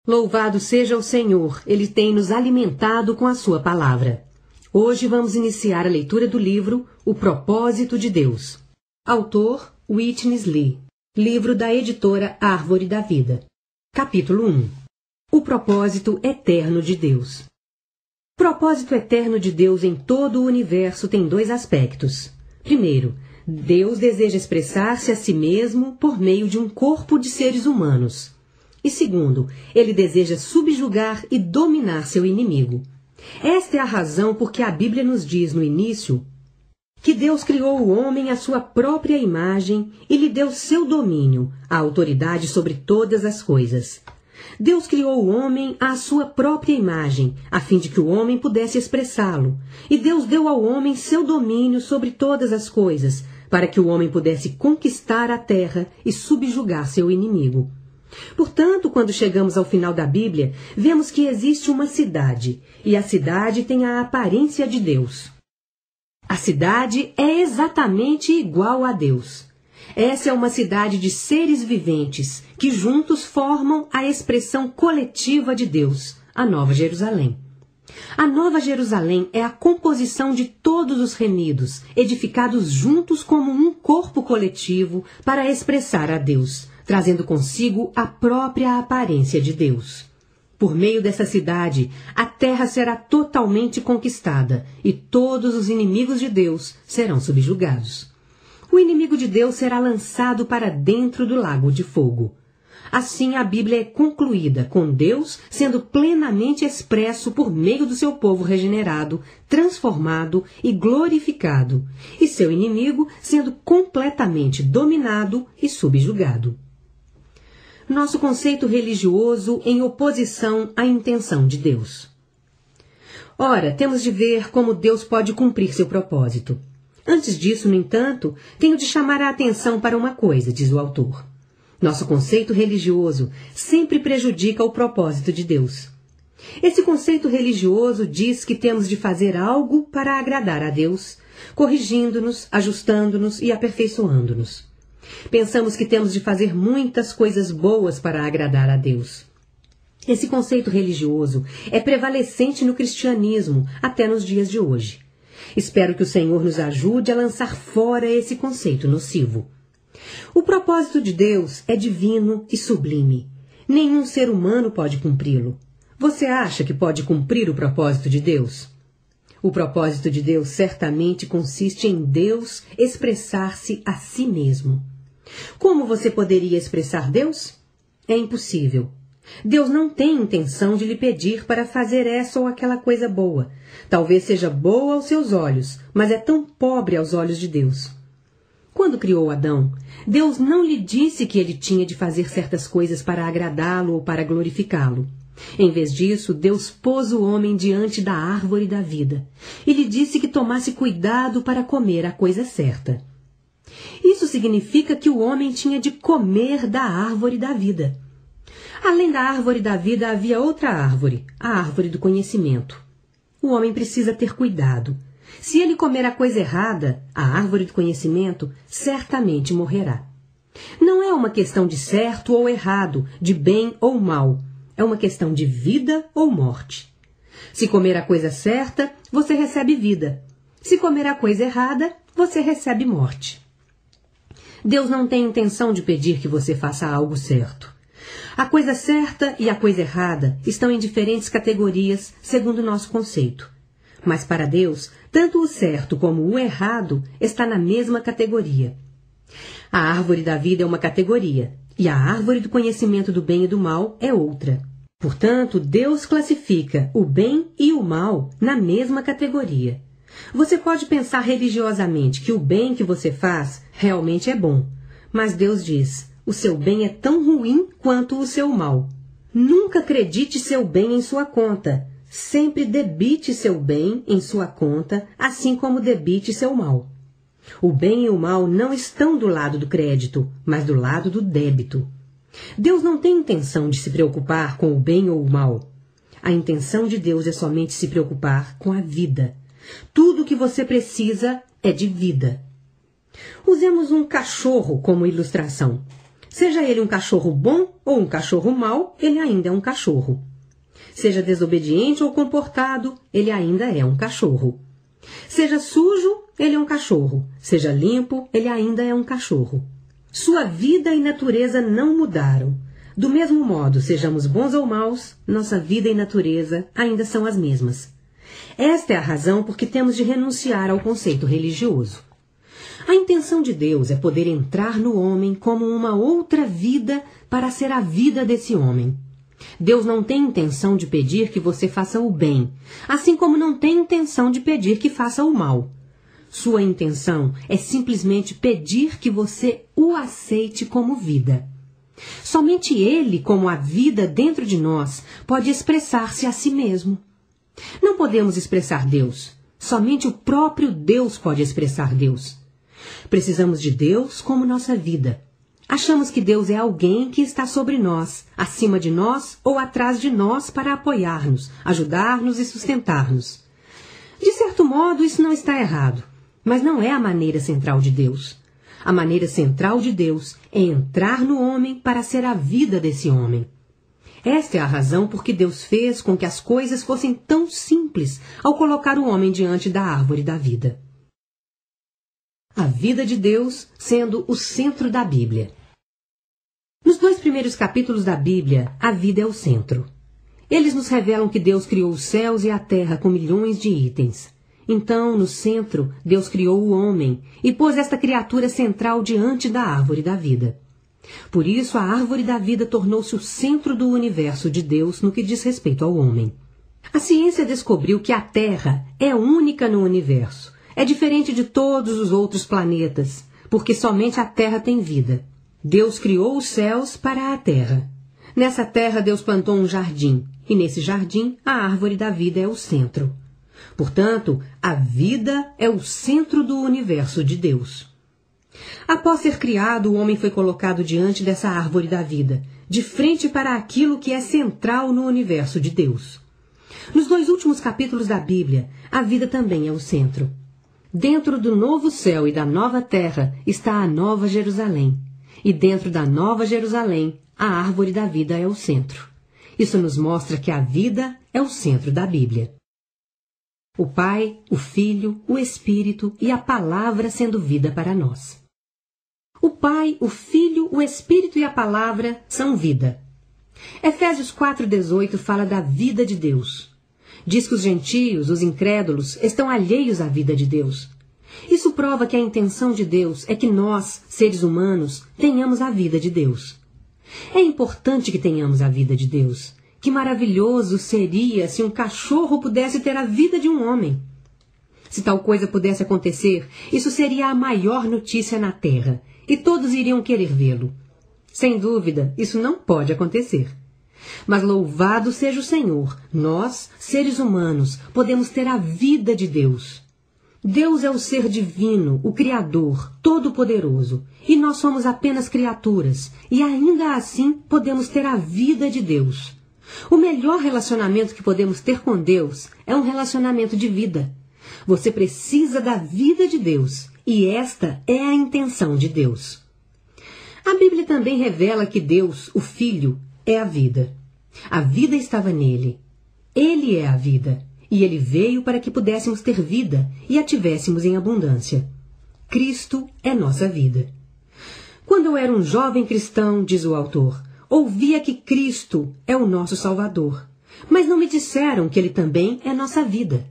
Louvado seja o Senhor, Ele tem nos alimentado com a sua palavra. Hoje vamos iniciar a leitura do livro O Propósito de Deus. Autor, Witness Lee. Livro da editora Árvore da Vida. Capítulo 1. O propósito eterno de Deus. O propósito eterno de Deus em todo o universo tem dois aspectos. Primeiro, Deus deseja expressar-se a si mesmo por meio de um corpo de seres humanos. E segundo, ele deseja subjugar e dominar seu inimigo. Esta é a razão por que a Bíblia nos diz no início que Deus criou o homem à sua própria imagem e lhe deu seu domínio, a autoridade sobre todas as coisas. Deus criou o homem à sua própria imagem, a fim de que o homem pudesse expressá-lo. E Deus deu ao homem seu domínio sobre todas as coisas, para que o homem pudesse conquistar a terra e subjugar seu inimigo. Portanto, quando chegamos ao final da Bíblia, vemos que existe uma cidade, e a cidade tem a aparência de Deus. A cidade é exatamente igual a Deus. Essa é uma cidade de seres viventes, que juntos formam a expressão coletiva de Deus, a Nova Jerusalém. A Nova Jerusalém é a composição de todos os remidos, edificados juntos como um corpo coletivo para expressar a Deus, trazendo consigo a própria aparência de Deus. Por meio dessa cidade, a terra será totalmente conquistada e todos os inimigos de Deus serão subjugados. O inimigo de Deus será lançado para dentro do lago de fogo. Assim, a Bíblia é concluída com Deus sendo plenamente expresso por meio do seu povo regenerado, transformado e glorificado, e seu inimigo sendo completamente dominado e subjugado. Nosso conceito religioso em oposição à intenção de Deus. Ora, temos de ver como Deus pode cumprir seu propósito. Antes disso, no entanto, tenho de chamar a atenção para uma coisa, diz o autor. Nosso conceito religioso sempre prejudica o propósito de Deus. Esse conceito religioso diz que temos de fazer algo para agradar a Deus, corrigindo-nos, ajustando-nos e aperfeiçoando-nos. Pensamos que temos de fazer muitas coisas boas para agradar a Deus. Esse conceito religioso é prevalecente no cristianismo até nos dias de hoje. Espero que o Senhor nos ajude a lançar fora esse conceito nocivo. O propósito de Deus é divino e sublime. Nenhum ser humano pode cumpri-lo. Você acha que pode cumprir o propósito de Deus? O propósito de Deus certamente consiste em Deus expressar-se a si mesmo. Como você poderia expressar Deus? É impossível. Deus não tem intenção de lhe pedir para fazer essa ou aquela coisa boa. Talvez seja boa aos seus olhos, mas é tão pobre aos olhos de Deus. Quando criou Adão, Deus não lhe disse que ele tinha de fazer certas coisas para agradá-lo ou para glorificá-lo. Em vez disso, Deus pôs o homem diante da árvore da vida e lhe disse que tomasse cuidado para comer a coisa certa. Isso significa que o homem tinha de comer da árvore da vida. Além da árvore da vida, havia outra árvore, a árvore do conhecimento. O homem precisa ter cuidado. Se ele comer a coisa errada, a árvore do conhecimento, certamente morrerá. Não é uma questão de certo ou errado, de bem ou mal. É uma questão de vida ou morte. Se comer a coisa certa, você recebe vida. Se comer a coisa errada, você recebe morte. Deus não tem intenção de pedir que você faça algo certo. A coisa certa e a coisa errada estão em diferentes categorias, segundo o nosso conceito. Mas para Deus, tanto o certo como o errado está na mesma categoria. A árvore da vida é uma categoria, e a árvore do conhecimento do bem e do mal é outra. Portanto, Deus classifica o bem e o mal na mesma categoria. Você pode pensar religiosamente que o bem que você faz realmente é bom, mas Deus diz, o seu bem é tão ruim quanto o seu mal. Nunca acredite seu bem em sua conta. Sempre debite seu bem em sua conta, assim como debite seu mal. O bem e o mal não estão do lado do crédito, mas do lado do débito. Deus não tem intenção de se preocupar com o bem ou o mal. A intenção de Deus é somente se preocupar com a vida. Tudo o que você precisa é de vida. Usemos um cachorro como ilustração. Seja ele um cachorro bom ou um cachorro mau, ele ainda é um cachorro. Seja desobediente ou comportado, ele ainda é um cachorro. Seja sujo, ele é um cachorro. Seja limpo, ele ainda é um cachorro. Sua vida e natureza não mudaram. Do mesmo modo, sejamos bons ou maus, nossa vida e natureza ainda são as mesmas. Esta é a razão por que temos de renunciar ao conceito religioso. A intenção de Deus é poder entrar no homem como uma outra vida para ser a vida desse homem. Deus não tem intenção de pedir que você faça o bem, assim como não tem intenção de pedir que faça o mal. Sua intenção é simplesmente pedir que você o aceite como vida. Somente Ele, como a vida dentro de nós, pode expressar-se a si mesmo. Não podemos expressar Deus. Somente o próprio Deus pode expressar Deus. Precisamos de Deus como nossa vida. Achamos que Deus é alguém que está sobre nós, acima de nós ou atrás de nós para apoiar-nos, ajudar-nos e sustentar-nos. De certo modo, isso não está errado, mas não é a maneira central de Deus. A maneira central de Deus é entrar no homem para ser a vida desse homem. Esta é a razão por que Deus fez com que as coisas fossem tão simples ao colocar o homem diante da árvore da vida. A vida de Deus sendo o centro da Bíblia. Nos 2 primeiros capítulos da Bíblia, a vida é o centro. Eles nos revelam que Deus criou os céus e a terra com milhões de itens. Então, no centro, Deus criou o homem e pôs esta criatura central diante da árvore da vida. Por isso, a árvore da vida tornou-se o centro do universo de Deus no que diz respeito ao homem. A ciência descobriu que a Terra é única no universo. É diferente de todos os outros planetas, porque somente a Terra tem vida. Deus criou os céus para a Terra. Nessa terra, Deus plantou um jardim, e nesse jardim, a árvore da vida é o centro. Portanto, a vida é o centro do universo de Deus. Após ser criado, o homem foi colocado diante dessa árvore da vida, de frente para aquilo que é central no universo de Deus. Nos 2 últimos capítulos da Bíblia, a vida também é o centro. Dentro do novo céu e da nova terra está a Nova Jerusalém. E dentro da Nova Jerusalém, a árvore da vida é o centro. Isso nos mostra que a vida é o centro da Bíblia. O Pai, o Filho, o Espírito e a Palavra sendo vida para nós. O Pai, o Filho, o Espírito e a Palavra são vida. Efésios 4,18 fala da vida de Deus. Diz que os gentios, os incrédulos, estão alheios à vida de Deus. Isso prova que a intenção de Deus é que nós, seres humanos, tenhamos a vida de Deus. É importante que tenhamos a vida de Deus. Que maravilhoso seria se um cachorro pudesse ter a vida de um homem. Se tal coisa pudesse acontecer, isso seria a maior notícia na Terra, e todos iriam querer vê-lo. Sem dúvida, isso não pode acontecer. Mas louvado seja o Senhor, nós, seres humanos, podemos ter a vida de Deus. Deus é o ser divino, o Criador, todo-poderoso, e nós somos apenas criaturas, e ainda assim podemos ter a vida de Deus. O melhor relacionamento que podemos ter com Deus é um relacionamento de vida. Você precisa da vida de Deus, e esta é a intenção de Deus. A Bíblia também revela que Deus, o Filho, é a vida. A vida estava nele. Ele é a vida. E ele veio para que pudéssemos ter vida e a tivéssemos em abundância. Cristo é nossa vida. Quando eu era um jovem cristão, diz o autor, ouvia que Cristo é o nosso Salvador, mas não me disseram que ele também é nossa vida.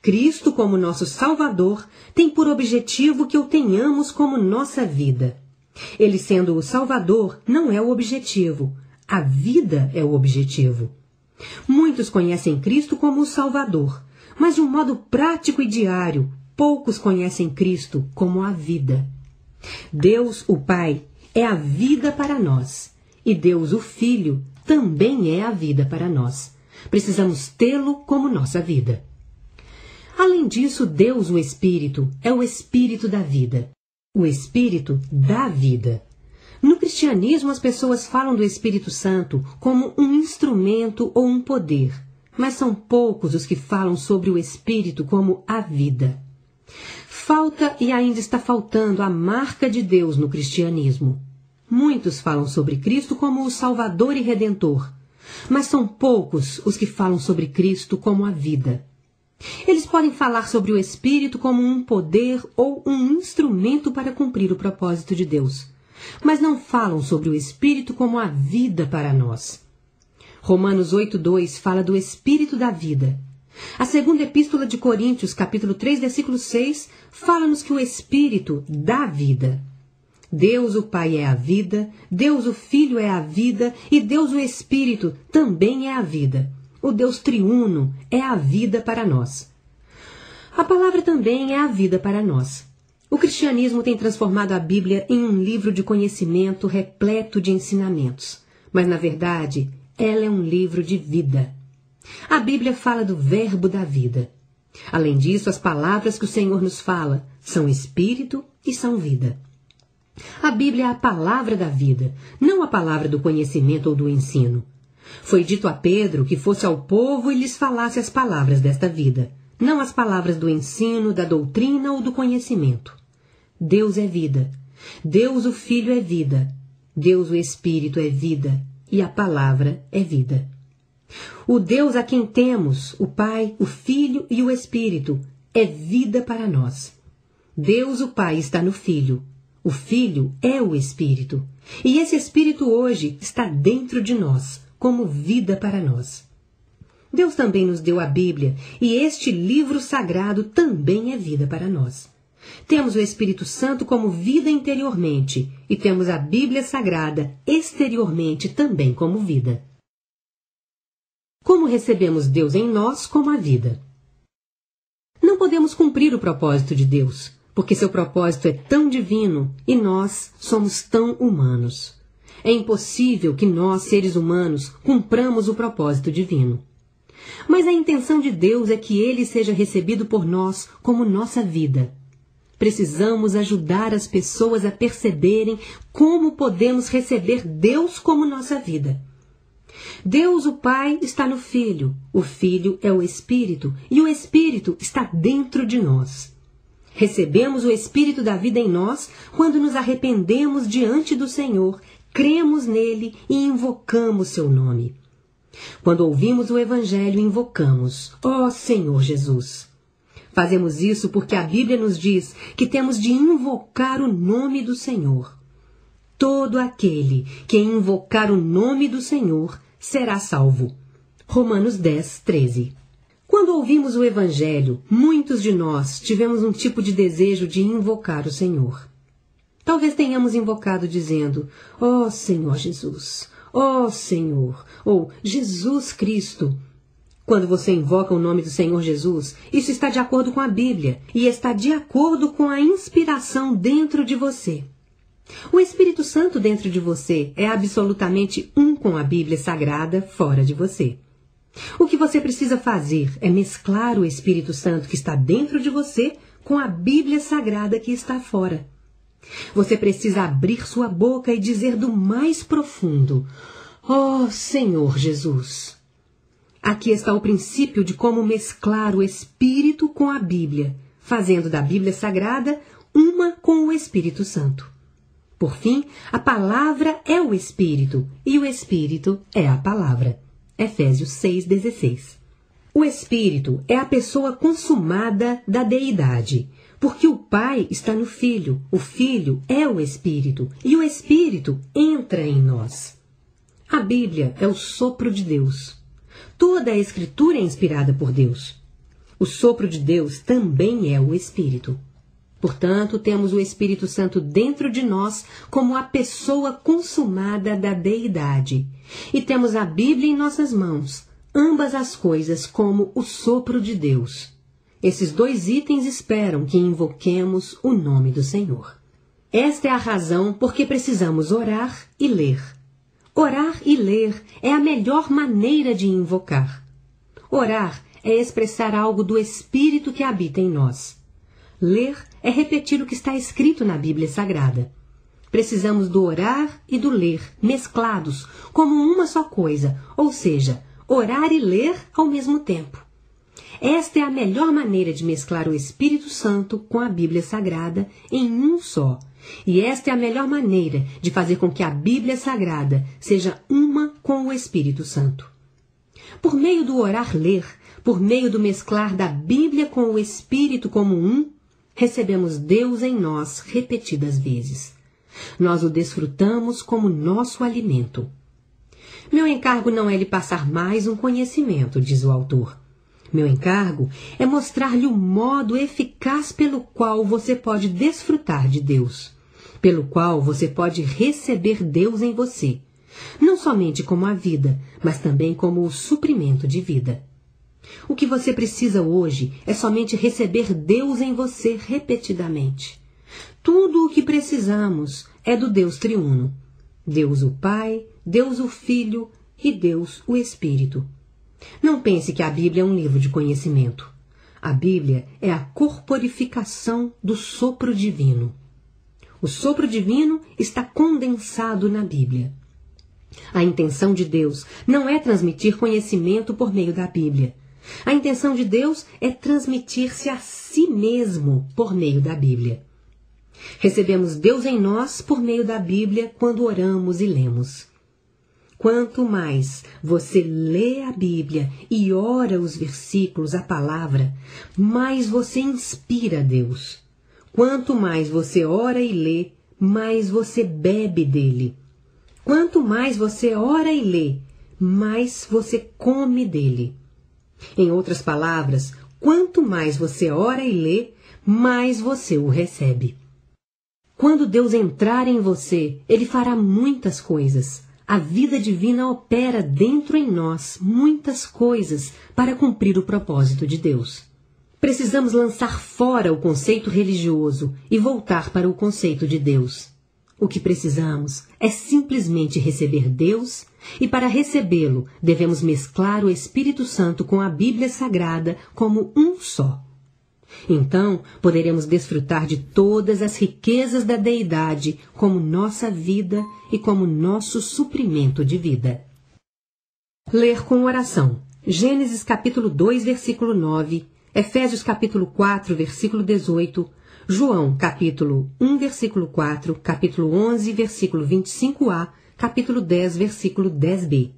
Cristo, como nosso Salvador, tem por objetivo que o tenhamos como nossa vida. Ele sendo o Salvador não é o objetivo, a vida é o objetivo. Muitos conhecem Cristo como o Salvador, mas de um modo prático e diário, poucos conhecem Cristo como a vida. Deus, o Pai, é a vida para nós, e Deus, o Filho, também é a vida para nós. Precisamos tê-lo como nossa vida. Além disso, Deus, o Espírito, é o Espírito da vida. O Espírito da vida. No cristianismo, as pessoas falam do Espírito Santo como um instrumento ou um poder, mas são poucos os que falam sobre o Espírito como a vida. Falta e ainda está faltando a marca de Deus no cristianismo. muitos falam sobre Cristo como o Salvador e Redentor, mas são poucos os que falam sobre Cristo como a vida. Eles podem falar sobre o Espírito como um poder ou um instrumento para cumprir o propósito de Deus, mas não falam sobre o Espírito como a vida para nós. Romanos 8:2 fala do Espírito da vida. A segunda epístola de Coríntios, capítulo 3, versículo 6, fala-nos que o Espírito dá vida. Deus o Pai é a vida, Deus o Filho é a vida e Deus o Espírito também é a vida. O Deus triuno é a vida para nós. A palavra também é a vida para nós. O cristianismo tem transformado a Bíblia em um livro de conhecimento repleto de ensinamentos, mas na verdade ela é um livro de vida. A Bíblia fala do verbo da vida. Além disso, as palavras que o Senhor nos fala são espírito e são vida. A Bíblia é a palavra da vida, não a palavra do conhecimento ou do ensino. Foi dito a Pedro que fosse ao povo e lhes falasse as palavras desta vida, não as palavras do ensino, da doutrina ou do conhecimento. Deus é vida. Deus o Filho é vida. Deus o Espírito é vida. E a palavra é vida. O Deus a quem temos, o Pai, o Filho e o Espírito, é vida para nós. Deus o Pai está no Filho. O Filho é o Espírito. E esse Espírito hoje está dentro de nós, como vida para nós. Deus também nos deu a Bíblia, e este livro sagrado também é vida para nós. Temos o Espírito Santo como vida interiormente, e temos a Bíblia Sagrada exteriormente também como vida. Como recebemos Deus em nós como a vida? Não podemos cumprir o propósito de Deus, porque seu propósito é tão divino e nós somos tão humanos. É impossível que nós, seres humanos, cumpramos o propósito divino. Mas a intenção de Deus é que ele seja recebido por nós como nossa vida. Precisamos ajudar as pessoas a perceberem como podemos receber Deus como nossa vida. Deus, o Pai, está no Filho, o Filho é o Espírito e o Espírito está dentro de nós. Recebemos o Espírito da vida em nós quando nos arrependemos diante do Senhor, cremos nele e invocamos seu nome. Quando ouvimos o Evangelho, invocamos: ó Senhor Jesus. Fazemos isso porque a Bíblia nos diz que temos de invocar o nome do Senhor. Todo aquele que invocar o nome do Senhor será salvo. Romanos 10:13. Quando ouvimos o Evangelho, muitos de nós tivemos um tipo de desejo de invocar o Senhor. Talvez tenhamos invocado dizendo: ó Senhor Jesus, ó Senhor, ou Jesus Cristo. Quando você invoca o nome do Senhor Jesus, isso está de acordo com a Bíblia e está de acordo com a inspiração dentro de você. O Espírito Santo dentro de você é absolutamente um com a Bíblia Sagrada fora de você. O que você precisa fazer é mesclar o Espírito Santo que está dentro de você com a Bíblia Sagrada que está fora. Você precisa abrir sua boca e dizer do mais profundo: ó Senhor Jesus. Aqui está o princípio de como mesclar o Espírito com a Bíblia, fazendo da Bíblia Sagrada uma com o Espírito Santo. Por fim, a palavra é o Espírito e o Espírito é a palavra. Efésios 6:16. O Espírito é a pessoa consumada da deidade, porque o Pai está no Filho, o Filho é o Espírito e o Espírito entra em nós. A Bíblia é o sopro de Deus. Toda a Escritura é inspirada por Deus. O sopro de Deus também é o Espírito. Portanto, temos o Espírito Santo dentro de nós como a pessoa consumada da deidade. E temos a Bíblia em nossas mãos, ambas as coisas como o sopro de Deus. Esses dois itens esperam que invoquemos o nome do Senhor. Esta é a razão por que precisamos orar e ler. Orar e ler é a melhor maneira de invocar. Orar é expressar algo do Espírito que habita em nós. Ler é repetir o que está escrito na Bíblia Sagrada. Precisamos do orar e do ler mesclados como uma só coisa, ou seja, orar e ler ao mesmo tempo. Esta é a melhor maneira de mesclar o Espírito Santo com a Bíblia Sagrada em um só, E esta é a melhor maneira de fazer com que a Bíblia Sagrada seja uma com o Espírito Santo. Por meio do orar-ler, por meio do mesclar da Bíblia com o Espírito como um, recebemos Deus em nós repetidas vezes. Nós o desfrutamos como nosso alimento. Meu encargo não é lhe passar mais um conhecimento, diz o autor. Meu encargo é mostrar-lhe o modo eficaz pelo qual você pode desfrutar de Deus, pelo qual você pode receber Deus em você, não somente como a vida, mas também como o suprimento de vida. O que você precisa hoje é somente receber Deus em você repetidamente. Tudo o que precisamos é do Deus triuno. Deus o Pai, Deus o Filho e Deus o Espírito. Não pense que a Bíblia é um livro de conhecimento. A Bíblia é a corporificação do sopro divino. O sopro divino está condensado na Bíblia. A intenção de Deus não é transmitir conhecimento por meio da Bíblia. A intenção de Deus é transmitir-se a si mesmo por meio da Bíblia. Recebemos Deus em nós por meio da Bíblia quando oramos e lemos. Quanto mais você lê a Bíblia e ora os versículos, a palavra, mais você inspira Deus. Quanto mais você ora e lê, mais você bebe dele. Quanto mais você ora e lê, mais você come dele. Em outras palavras, quanto mais você ora e lê, mais você o recebe. Quando Deus entrar em você, Ele fará muitas coisas. A vida divina opera dentro em nós muitas coisas para cumprir o propósito de Deus. Precisamos lançar fora o conceito religioso e voltar para o conceito de Deus. O que precisamos é simplesmente receber Deus, e para recebê-lo devemos mesclar o Espírito Santo com a Bíblia Sagrada como um só. Então, poderemos desfrutar de todas as riquezas da Deidade como nossa vida e como nosso suprimento de vida. Ler com oração. Gênesis capítulo 2, versículo 9, Efésios capítulo 4, versículo 18, João capítulo 1, versículo 4, capítulo 11, versículo 25a, capítulo 10, versículo 10b,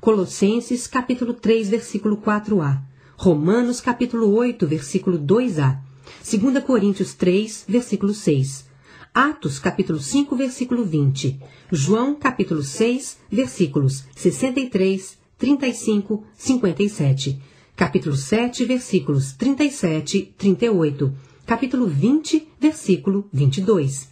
Colossenses capítulo 3, versículo 4a, Romanos capítulo 8, versículo 2a, 2 Coríntios 3, versículo 6, Atos capítulo 5, versículo 20, João capítulo 6, versículos 63, 35, 57, capítulo 7, versículos 37, 38, capítulo 20, versículo 22,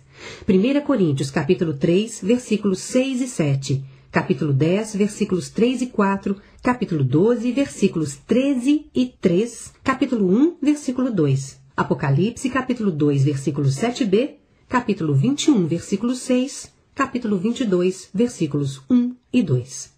1 Coríntios capítulo 3, versículos 6 e 7, capítulo 10, versículos 3 e 4, capítulo 12, versículos 13 e 3, capítulo 1, versículo 2, Apocalipse, capítulo 2, versículo 7b, capítulo 21, versículo 6, capítulo 22, versículos 1 e 2.